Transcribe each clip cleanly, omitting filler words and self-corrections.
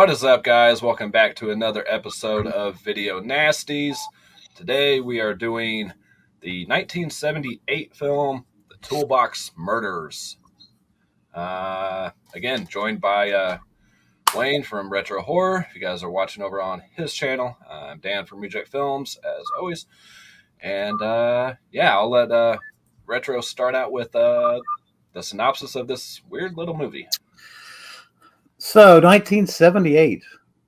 What is up, guys? Welcome back to another episode of Video Nasties. Today we are doing the 1978 film, The Toolbox Murders. Again, joined by Wayne from Retro Horror. If you guys are watching over on his channel, I'm Dan from Reject Films, as always. And I'll let Retro start out with the synopsis of this weird little movie. So, 1978,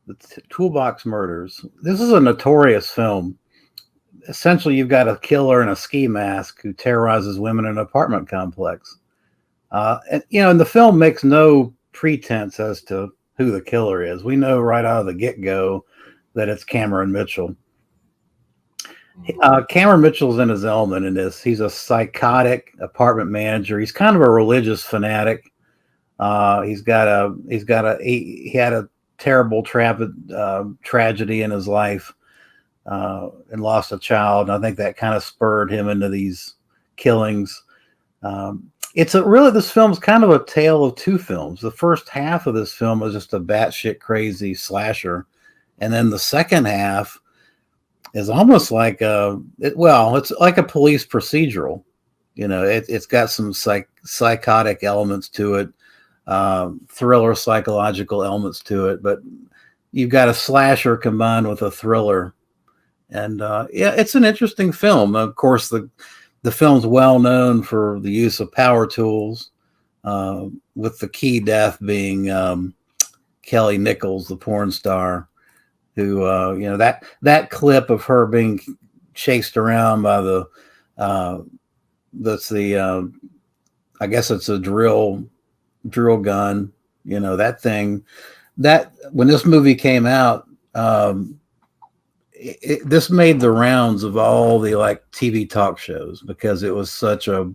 the Toolbox Murders. This is a notorious film. Essentially, you've got a killer in a ski mask who terrorizes women in an apartment complex. And the film makes no pretense as to who the killer is. We know right out of the get-go that it's Cameron Mitchell. Cameron Mitchell's in his element in this. He's a psychotic apartment manager. He's kind of a religious fanatic. He had a terrible tragedy in his life and lost a child. And I think that kind of spurred him into these killings. This film's kind of a tale of two films. The first half of this film is just a batshit crazy slasher. And then the second half is almost like it's like a police procedural. It's got some psychotic elements to it. Thriller psychological elements to it, but you've got a slasher combined with a thriller, and it's an interesting film. Of course, the film's well known for the use of power tools, with the key death being Kelly Nichols, the porn star, who that clip of her being chased around by I guess it's a drill gun, that thing, that when this movie came out, this made the rounds of all the TV talk shows because it was such a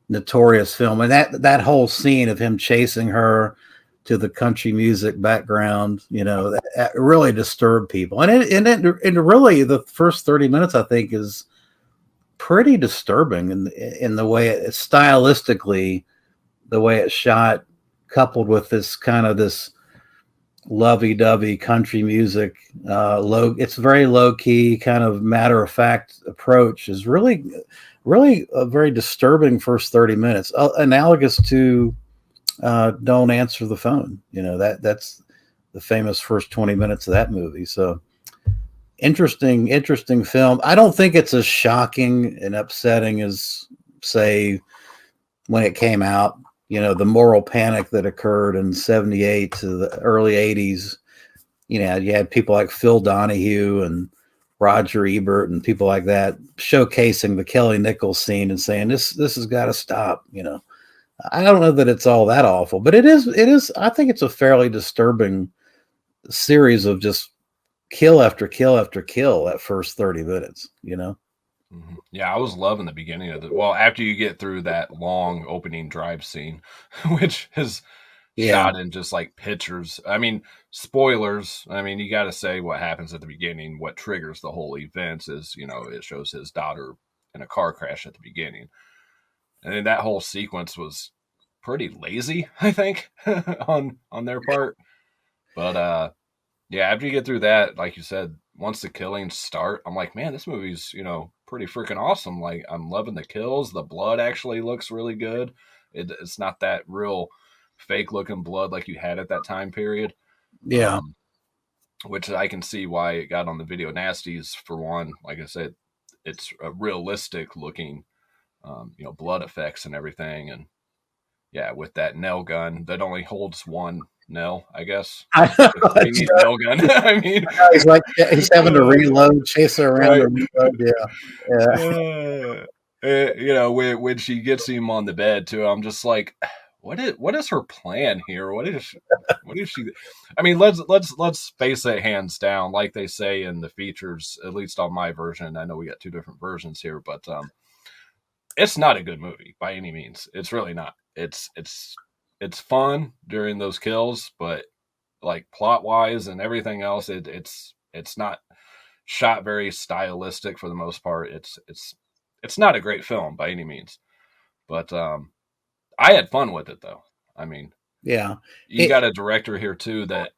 notorious film. And that whole scene of him chasing her to the country music background, that really disturbed people. And it really, the first 30 minutes, I think, is pretty disturbing in the way stylistically, the way it's shot, coupled with this lovey-dovey country music, it's very low-key, kind of matter-of-fact approach, is really, really a very disturbing first 30 minutes, analogous to Don't Answer the Phone. That's the famous first 20 minutes of that movie. So interesting film. I don't think it's as shocking and upsetting as, say, when it came out. The moral panic that occurred in 78 to the early 80s. You had people like Phil Donahue and Roger Ebert and people like that showcasing the Kelly Nichols scene and saying, this has got to stop. I don't know that it's all that awful, but it is, I think it's a fairly disturbing series of just kill after kill after kill that first 30 minutes, Mm-hmm. Yeah, I was loving the beginning of it. Well, after you get through that long opening drive scene, which is shot in just like pictures. I mean, spoilers. I mean, you got to say what happens at the beginning. What triggers the whole events is, it shows his daughter in a car crash at the beginning. And then that whole sequence was pretty lazy, I think, on their part. But after you get through that, like you said, once the killings start, I'm like, man, this movie's, pretty freaking awesome. Like, I'm loving the kills. The blood actually looks really good. It's not that real fake looking blood like you had at that time period. Yeah. Which I can see why it got on the Video Nasties, for one. Like I said, it's a realistic looking, blood effects and everything. And yeah, with that nail gun that only holds one nail, I guess. We need a nail gun. I mean, he's having to reload, chase her around, reload. Yeah. When she gets him on the bed too, I'm just like, what is her plan here? What is she? I mean, let's face it, hands down, like they say in the features, at least on my version. I know we got two different versions here, but it's not a good movie by any means. It's really not. It's fun during those kills, but like plot wise and everything else, it's not shot very stylistic for the most part. It's not a great film by any means, but I had fun with it though. I mean, yeah, you got a director here too that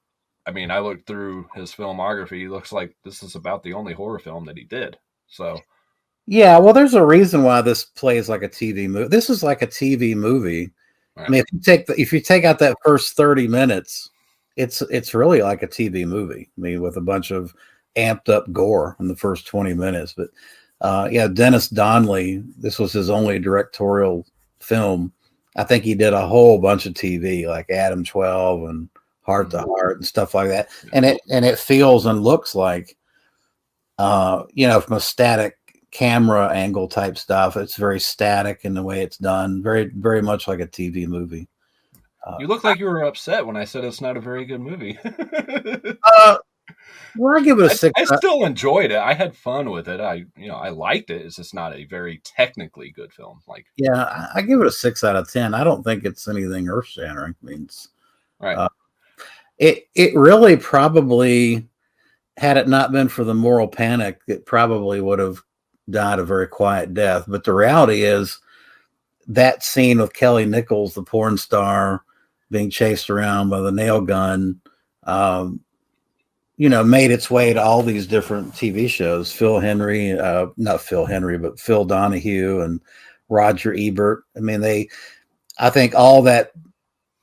I mean, I looked through his filmography. He looks like this is about the only horror film that he did. So Yeah, well, there's a reason why this plays like a TV movie. This is like a TV movie. I right. mean, if you take out that first 30 minutes, it's really like a TV movie. I mean, with a bunch of amped up gore in the first 20 minutes. But yeah, Dennis Donnelly, this was his only directorial film. I think he did a whole bunch of TV, like Adam 12 and Heart to Heart and stuff like that. Yeah. And it feels and looks like, from a static camera angle type stuff. It's very static in the way it's done. Very, very much like a TV movie. You look like you were upset when I said it's not a very good movie. Uh, well, I give it a six. I still enjoyed it. I had fun with it. I liked it. It's just not a very technically good film. Like, yeah, I give it a 6 out of 10. I don't think it's anything earth shattering. I mean, right. It really probably, had it not been for the moral panic, it probably would have died a very quiet death. But the reality is that scene with Kelly Nichols, the porn star, being chased around by the nail gun, made its way to all these different TV shows. Not Phil Henry, but Phil Donahue and Roger Ebert. I mean, I think all that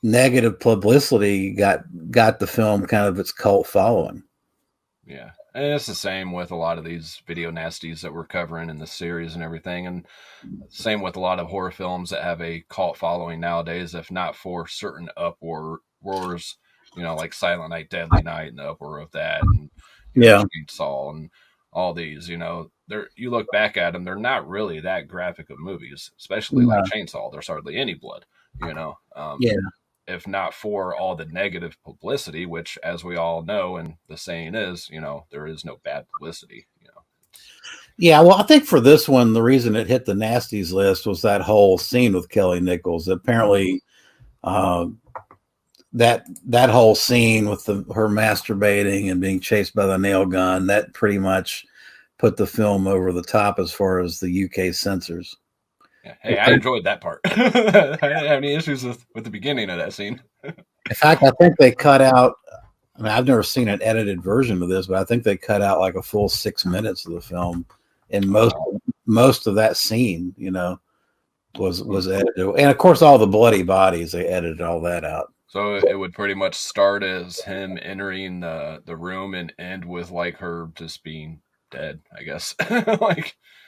negative publicity got the film kind of its cult following. Yeah. And it's the same with a lot of these video nasties that we're covering in the series and everything. And same with a lot of horror films that have a cult following nowadays, if not for certain uproars, like Silent Night, Deadly Night, and the uproar of that, and Chainsaw, and all these. You look back at them, they're not really that graphic of movies, especially like Chainsaw. There's hardly any blood. If not for all the negative publicity, which, as we all know, and the saying is, there is no bad publicity. Yeah, well, I think for this one, the reason it hit the nasties list was that whole scene with Kelly Nichols. Apparently, that whole scene with her masturbating and being chased by the nail gun, that pretty much put the film over the top as far as the UK censors. Yeah. Hey, I enjoyed that part. I didn't have any issues with the beginning of that scene. In fact, I think they cut out, I mean, I've never seen an edited version of this, but I think they cut out like a full 6 minutes of the film. And most of that scene, was edited. And of course, all the bloody bodies, they edited all that out. So it would pretty much start as him entering the room and end with like her just being dead, I guess.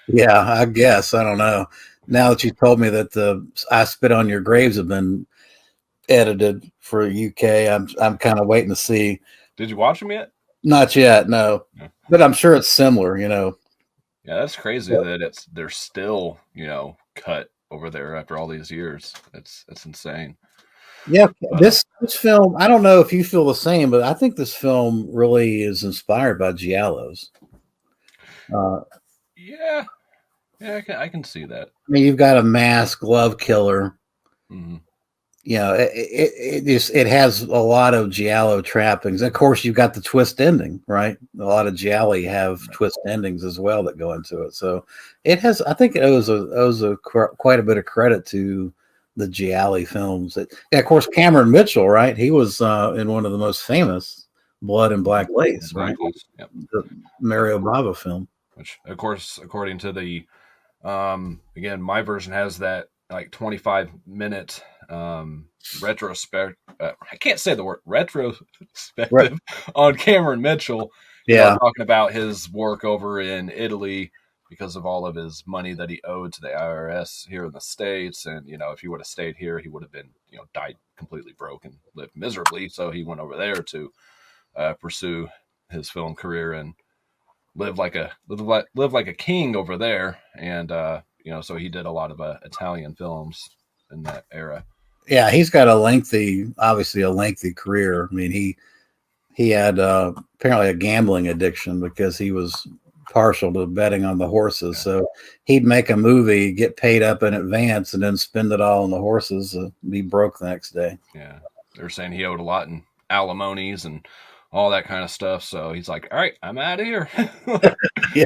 Yeah, I guess. I don't know. Now that you told me that the I Spit on Your Graves have been edited for UK, I'm kind of waiting to see. Did you watch them yet? Not yet, no. Yeah. But I'm sure it's similar, Yeah, that's crazy that they're still, cut over there after all these years. It's insane. Yeah, this film, I don't know if you feel the same, but I think this film really is inspired by giallos. Yeah, I can see that. I mean, you've got a masked glove killer. Mm-hmm. It has a lot of giallo trappings. Of course, you've got the twist ending, right? A lot of gialli have twist endings as well that go into it. So it has. I think it owes quite a bit of credit to the gialli films. Of course, Cameron Mitchell, right? He was in one of the most famous Blood and Black Lace, right? Yep. The Mario Bava film. Which, of course, according to the again, my version has that like 25-minute retrospect. I can't say the word retrospective on Cameron Mitchell. Talking about his work over in Italy because of all of his money that he owed to the IRS here in the States, and if he would have stayed here, he would have been died completely broke and lived miserably. So he went over there to pursue his film career and live like a king over there, and so he did a lot of Italian films in that era. Yeah, he's got obviously a lengthy career. I mean, he had apparently a gambling addiction because he was partial to betting on the horses. So he'd make a movie, get paid up in advance, and then spend it all on the horses, be broke the next day. Yeah, they're saying he owed a lot in alimonies and all that kind of stuff. So he's like, all right, I'm out of here. Yeah.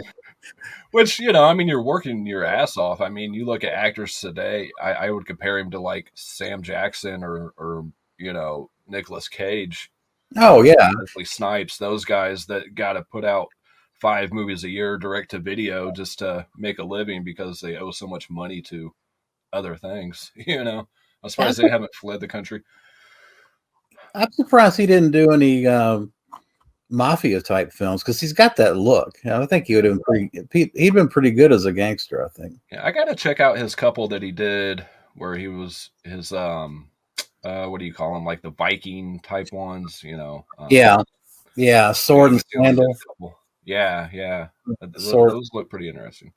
Which, you're working your ass off. I mean, you look at actors today, I would compare him to like Sam Jackson or Nicolas Cage. Oh yeah, Wesley Snipes, those guys that got to put out 5 movies a year direct to video just to make a living because they owe so much money to other things. I'm surprised they haven't fled the country. I'm surprised he didn't do any mafia type films because he's got that look. I think he would have been he'd been pretty good as a gangster, I think. Yeah, I got to check out his couple that he did where he was his what do you call them, like the Viking type ones, yeah, Sword and Sandal. Yeah. Sword. Those look pretty interesting.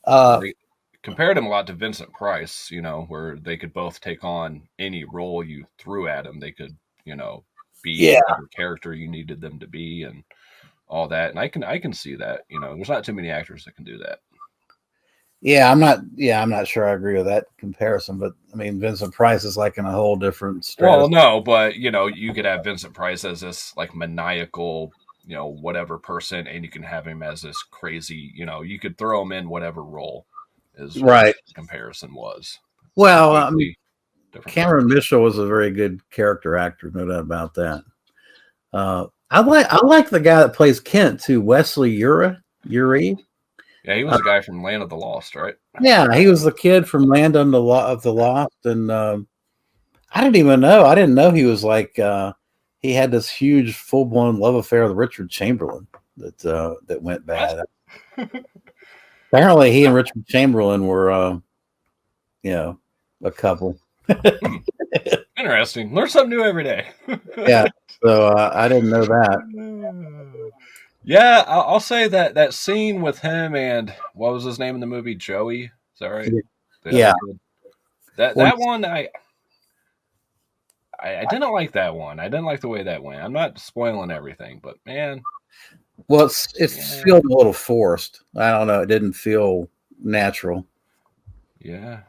Uh, They compared him a lot to Vincent Price, where they could both take on any role you threw at them. They could, be yeah, whatever character you needed them to be and all that. And I can see that. There's not too many actors that can do that. yeah, I'm not sure I agree with that comparison, but I mean, Vincent Price is like in a whole different Well, stratosphere. no, but you could have Vincent Price as this like maniacal, whatever person, and you can have him as this crazy, you could throw him in whatever role is what Right. the comparison was. Well, Completely different Cameron styles. Mitchell was a very good character actor, no doubt about that. I like the guy that plays Kent too, Wesley Uri. Yeah, he was a guy from Land of the Lost, right? Yeah, he was the kid from Land of the Lost, and I didn't even know. I didn't know he was like he had this huge full blown love affair with Richard Chamberlain that went bad. Apparently, he and Richard Chamberlain were a couple. Interesting. Learn something new every day. Yeah, so I didn't know that. Yeah, I'll say that scene with him and what was his name in the movie? Joey. Is that right? The Yeah. other kid. That one I didn't like that one. I didn't like the way that went. I'm not spoiling everything, but man. Well, it feels a little forced. I don't know. It didn't feel natural. Yeah.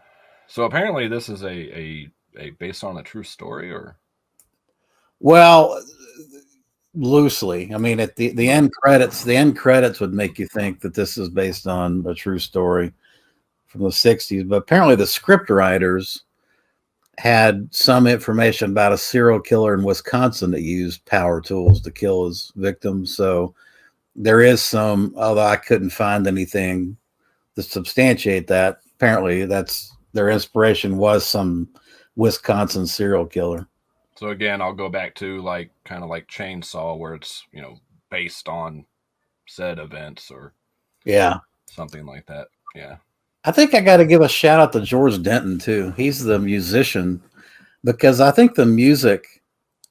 So apparently this is a based on a true story, or Well, loosely. I mean, at the end credits would make you think that this is based on a true story from the 60s, but apparently the script writers had some information about a serial killer in Wisconsin that used power tools to kill his victims. So there is some, although I couldn't find anything to substantiate that. Apparently, that's their inspiration was some Wisconsin serial killer. so again, I'll go back to like kind of like Chainsaw, where it's based on said events or something like that. Yeah. I think I got to give a shout out to George Denton too. He's the musician because I think the music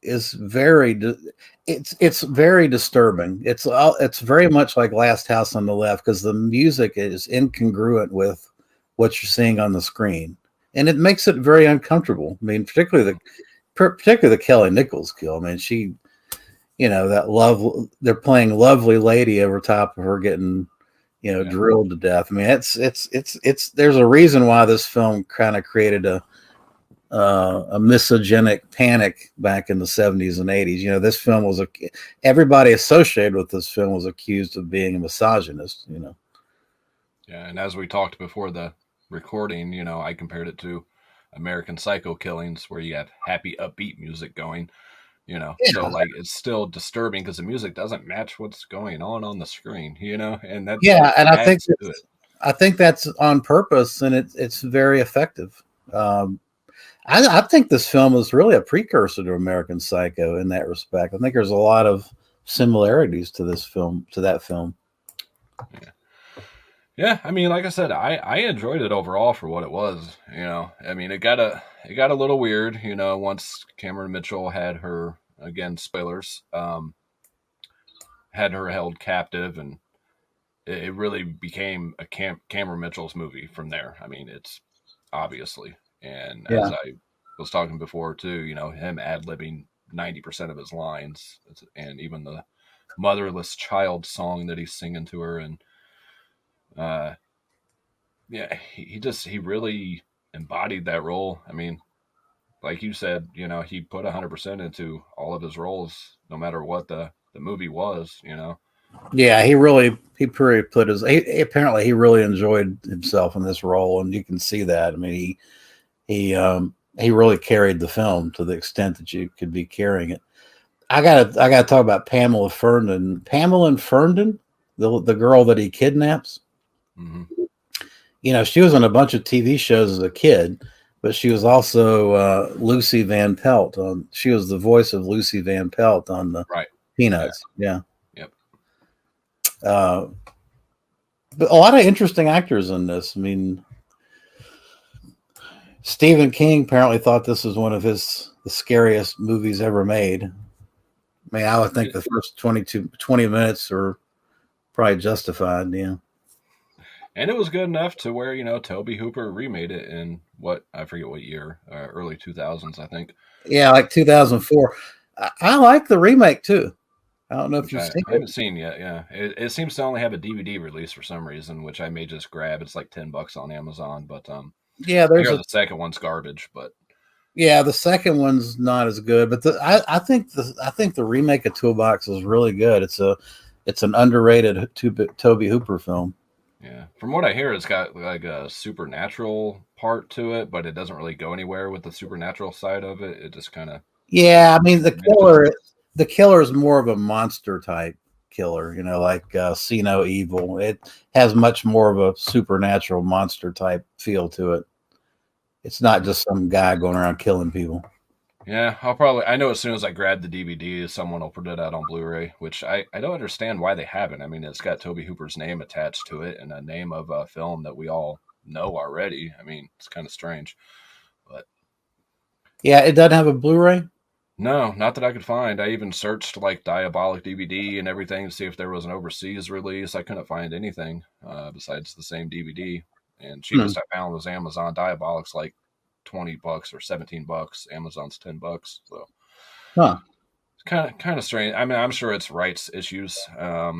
is it's very disturbing. It's very much like Last House on the Left because the music is incongruent with what you're seeing on the screen, and it makes it very uncomfortable. I mean, particularly the Kelly Nichols kill. I mean, she, that love they're playing Lovely Lady over top of her getting drilled to death. I mean, it's there's a reason why this film kind of created a misogynic panic back in the 70s and 80s. This film was everybody associated with this film was accused of being a misogynist. Yeah, and as we talked before the recording, I compared it to American Psycho killings, where you have happy, upbeat music going. So like it's still disturbing because the music doesn't match what's going on the screen. And that and I think that's on purpose, and it's very effective. I think this film is really a precursor to American Psycho in that respect. I think there's a lot of similarities to that film. Yeah, I mean, like I said, I enjoyed it overall for what it was. I mean, it got a little weird. Once Cameron Mitchell had her, again, spoilers, had her held captive, and it really became a Cameron Mitchell's movie from there. I mean, it's obviously, and as I was talking before too, him ad-libbing 90% of his lines, and even the motherless child song that he's singing to her, and he really embodied that role. I mean, like you said, he put 100% into all of his roles, no matter what the movie was. Yeah, he pretty put apparently he really enjoyed himself in this role, and you can see that. I mean, he really carried the film to the extent that you could be carrying it. I gotta talk about Pamela Ferndon. Pamela Ferndon, the girl that he kidnaps. Mm-hmm. You know, she was on a bunch of TV shows as a kid, but she was also Lucy Van Pelt. She was the voice of Lucy Van Pelt on the Right. Peanuts. Yeah. Yep. Uh, but a lot of interesting actors in this. I mean, Stephen King apparently thought this was one of the scariest movies ever made. I mean, I would think the first 20 minutes are probably justified. Yeah. And it was good enough to where, Toby Hooper remade it in I forget what year, early 2000s, I think. Yeah, like 2004. I like the remake too. I don't know if Which you've I seen it. haven't seen yet. Yeah, it seems to only have a DVD release for some reason, which I may just grab. It's like $10 on Amazon, but Yeah, I there's hear a the second one's garbage. But yeah, the second one's not as good, but I think the remake of Toolbox is really good. It's an underrated Toby Hooper film. yeah, from what I hear, it's got like a supernatural part to it, but it doesn't really go anywhere with the supernatural side of it. It just kind of Yeah, I mean manages it. the killer is more of a monster type killer, you know, like See No Evil. It has much more of a supernatural monster type feel to it. It's not just some guy going around killing people. Yeah, I know as soon as I grab the DVD, someone will put it out on Blu-ray, which I don't understand why they haven't. I mean, it's got Toby Hooper's name attached to it and a name of a film that we all know already. I mean, it's kind of strange, but Yeah, it doesn't have a Blu-ray. no, not that I could find. I even searched like Diabolic DVD and everything to see if there was an overseas release. I couldn't find anything besides the same DVD. And Hmm. cheapest I found was Amazon. Diabolic's like $20 or $17. Amazon's $10. So Huh. kind of strange. I mean, I'm sure it's rights issues. I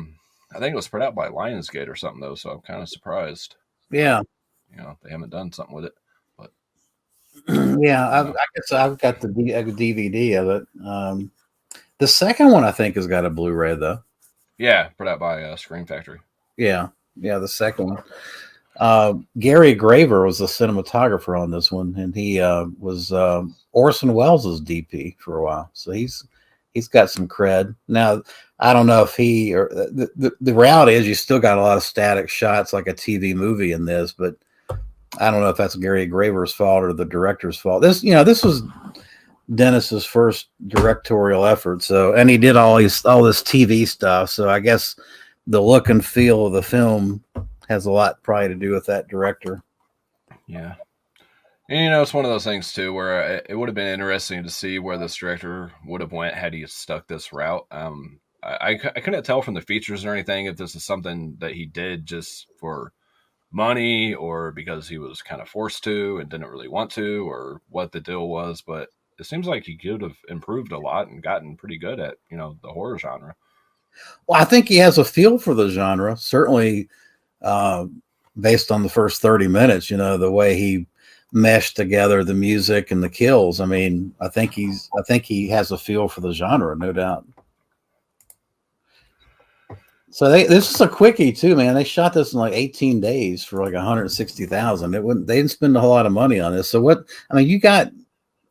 think it was put out by Lionsgate or something though, so I'm kind of surprised that Yeah. they haven't done something with it. But Yeah, you I know, guess I've got the DVD of it. The second one I think has got a Blu-ray though. yeah, put out by Screen Factory. Yeah, yeah, the second one. Gary Graver was the cinematographer on this one, and he was Orson Welles' DP for a while. So he's got some cred. Now I don't know if he or the reality is you still got a lot of static shots like a TV movie in this, but I don't know if that's Gary Graver's fault or the director's fault. This was Dennis's first directorial effort. So, and he did all this TV stuff. So I guess the look and feel of the film has a lot probably to do with that director. Yeah. And it's one of those things too where it would have been interesting to see where this director would have went had he stuck this route. I couldn't tell from the features or anything if this is something that he did just for money or because he was kind of forced to and didn't really want to or what the deal was, but it seems like he could have improved a lot and gotten pretty good at the horror genre. Well, I think he has a feel for the genre, certainly uh, based on the first 30 minutes, the way he meshed together the music and the kills. I mean, I think he has a feel for the genre, no doubt. So this is a quickie too, man. They shot this in like 18 days for like 160,000. They didn't spend a whole lot of money on this. So you got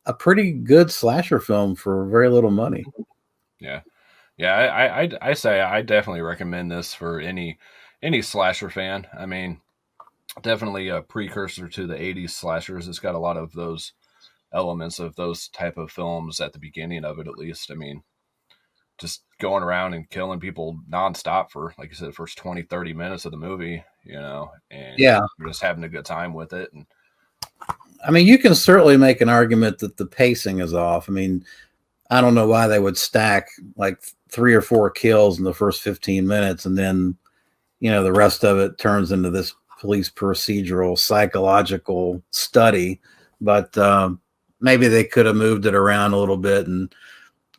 a pretty good slasher film for very little money. Yeah. Yeah, I say I definitely recommend this for any slasher fan. I mean, definitely a precursor to the 80s slashers. It's got a lot of those elements of those type of films at the beginning of it, at least. I mean, just going around and killing people nonstop for, like you said, the first 20, 30 minutes of the movie, and Yeah. you're just having a good time with it. And I mean, you can certainly make an argument that the pacing is off. I mean, I don't know why they would stack like 3 or 4 kills in the first 15 minutes and then, the rest of it turns into this police procedural psychological study. But maybe they could have moved it around a little bit and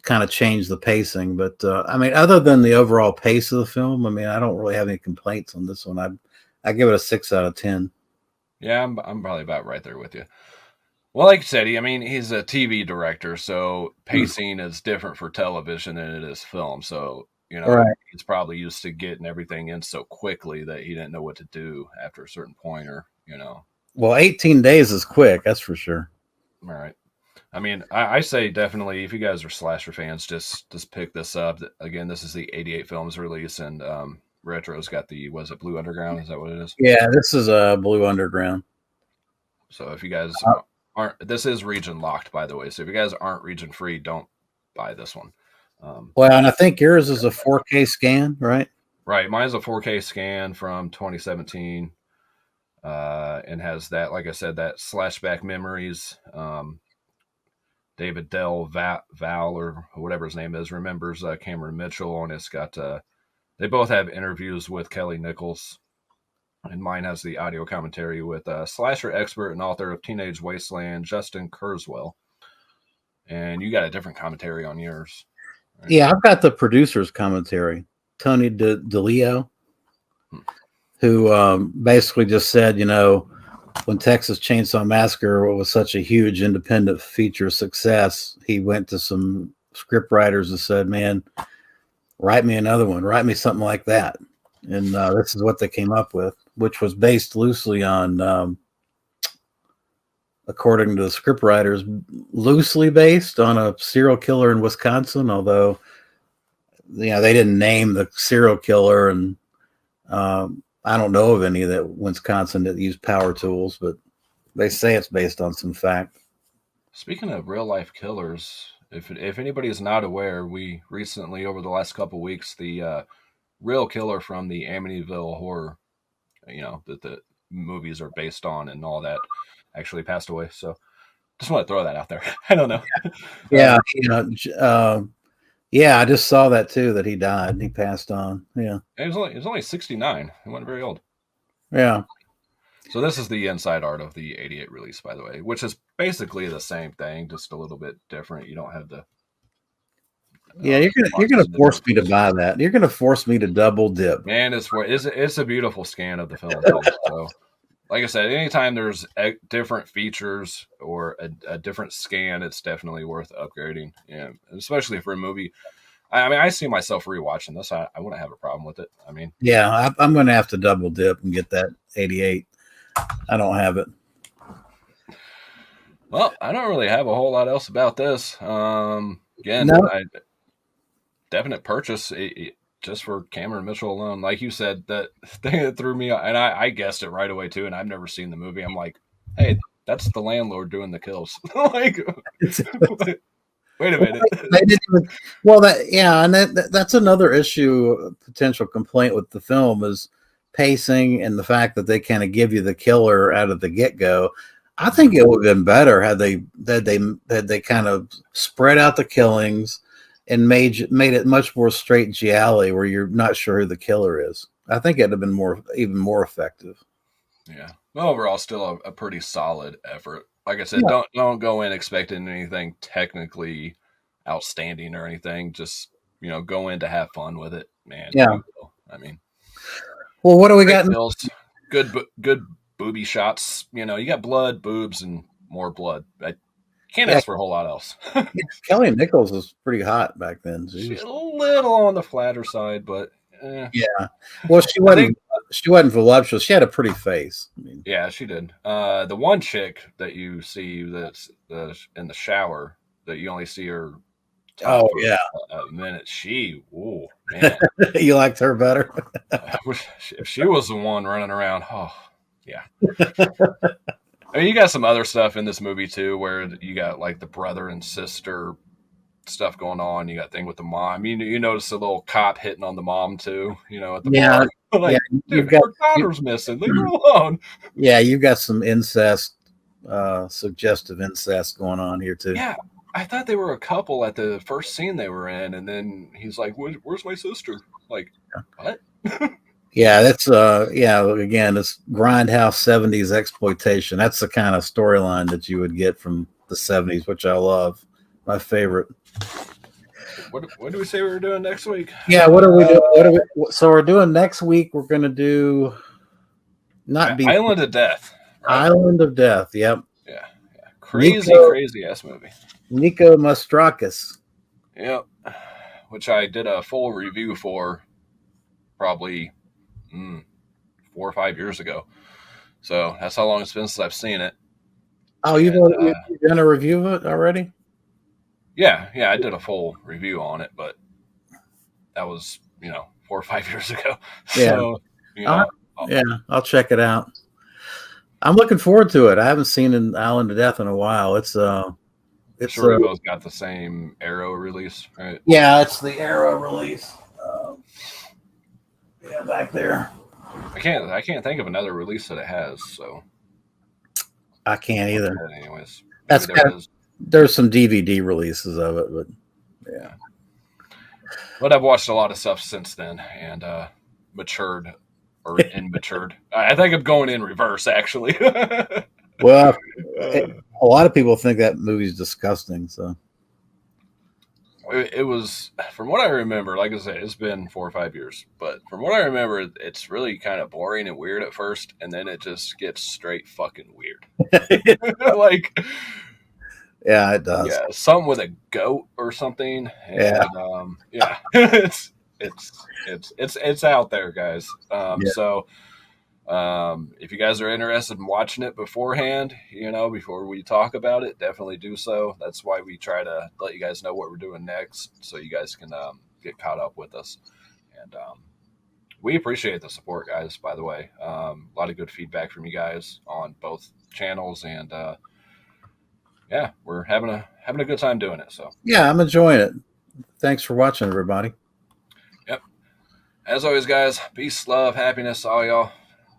kind of changed the pacing. But I mean, other than the overall pace of the film, I mean, I don't really have any complaints on this one. I give it a 6 out of 10. yeah, I'm probably about right there with you. Well, like I said, he's a TV director, so pacing is different for television than it is film. So, Right. he's probably used to getting everything in so quickly that he didn't know what to do after a certain point or. Well, 18 days is quick, that's for sure. All right. I mean, I say definitely if you guys are slasher fans, just pick this up. Again, this is the '88 film's release, and Retro's got the was it Blue Underground? Is that what it is? Yeah, this is a Blue Underground. So if you guys aren't, this is region locked, by the way. So if you guys aren't region free, don't buy this one. Well, and I think yours is a 4K scan, right? Right, mine's a 4K scan from 2017, and has that, like I said, that slashback memories. David Val or whatever his name is remembers Cameron Mitchell, and it's got they both have interviews with Kelly Nichols, and mine has the audio commentary with slasher expert and author of Teenage Wasteland, Justin Kurzweil. And you got a different commentary on yours. Right? Yeah, I've got the producer's commentary, Tony DeLeo, who basically just said, when Texas Chainsaw Massacre was such a huge independent feature success, he went to some script writers and said, man, write me another one, write me something like that. And this is what they came up with, which was based loosely on, according to the script writers, loosely based on a serial killer in Wisconsin, although, they didn't name the serial killer. And I don't know of any that Wisconsin that use power tools, but they say it's based on some fact. Speaking of real life killers, if anybody is not aware, we recently, over the last couple of weeks, the real killer from the Amityville horror, that the movies are based on and all that, actually passed away. So just want to throw that out there. I don't know. Yeah, yeah, I just saw that too, that he died. He passed on. Yeah. He was only 69. He wasn't very old. Yeah. So this is the inside art of the '88 release, by the way, which is basically the same thing, just a little bit different. You don't have the yeah, you're gonna force me to buy that. You're gonna force me to double dip. Man, it's a beautiful scan of the film. So, like I said, anytime there's different features or a different scan, it's definitely worth upgrading. Yeah, especially for a movie. I mean, I see myself rewatching this. I wouldn't have a problem with it. I mean, yeah, I'm going to have to double dip and get that '88. I don't have it. Well, I don't really have a whole lot else about this. Again, definite purchase just for Cameron Mitchell alone. Like you said, that thing that threw me, and I guessed it right away too. And I've never seen the movie. I'm like, hey, that's the landlord doing the kills. Like, wait a minute. They didn't even, and that's another issue, potential complaint with the film is pacing and the fact that they kind of give you the killer out of the get-go. I think it would have been better had they kind of spread out the killings and made it much more straight giallo where you're not sure who the killer is. I think it'd have been even more effective. Yeah. Well, overall, still a pretty solid effort. Like I said, don't go in expecting anything technically outstanding or anything. Just go in to have fun with it, man. Yeah. I mean, well, what do we got? Good booby shots. You got blood, boobs, and more blood. I can't ask for a whole lot else. Kelly Nichols was pretty hot back then. She's a little on the flatter side, but yeah. Well, she wasn't voluptuous. She had a pretty face. I mean, yeah, she did. The one chick that you see that's in the shower that you only see her. Oh yeah, a minute. Oh man, you liked her better. If she was the one running around, oh yeah. I mean, you got some other stuff in this movie too, where you got like the brother and sister stuff going on. You got thing with the mom. You notice a little cop hitting on the mom too. At the bar. Like, dude, her daughter's missing. Leave her alone. Yeah, you've got some incest, suggestive incest going on here too. Yeah, I thought they were a couple at the first scene they were in, and then he's like, "Where's my sister?" Like, what? Yeah, that's again, it's grindhouse 70s exploitation. That's the kind of storyline that you would get from the 70s, which I love. My favorite. What do we say we were doing next week? Yeah, what are we doing? So we're doing next week. We're going to do Island of Death. Right? Island of Death. Yep. Yeah. Crazy ass movie. Nico Mastrakis. Yep. Which I did a full review for probably 4 or 5 years ago. So that's how long it's been since I've seen it. Oh, And you've done a review of it already? yeah, I did a full review on it, but that was 4 or 5 years ago. Yeah. So you I'll, know, yeah, I'll check it out. I'm looking forward to it. I haven't seen an Island of Death in a while. I'm It's sure we both got the same Arrow release, right? yeah, it's the Arrow release. Yeah, back there. I can't think of another release that it has. So I can't either. anyways, maybe That's there kind of, is. there's some DVD releases of it, but yeah. Yeah. But I've watched a lot of stuff since then and matured or immatured. I think I'm going in reverse, actually. Well, a lot of people think that movie's disgusting. So It was, from what I remember, like I said, it's been 4 or 5 years, but from what I remember, it's really kind of boring and weird at first, and then it just gets straight fucking weird. Like, yeah, it does. yeah, something with a goat or something, Yeah, and yeah, it's out there, guys. yeah, So if you guys are interested in watching it beforehand, before we talk about it, definitely do so. That's why we try to let you guys know what we're doing next, so you guys can get caught up with us. And we appreciate the support, guys. By the way, a lot of good feedback from you guys on both channels, and yeah, we're having a good time doing it. So yeah, I'm enjoying it. Thanks for watching, everybody. yep. As always, guys, peace, love, happiness, all y'all.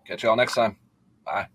Catch y'all next time. Bye.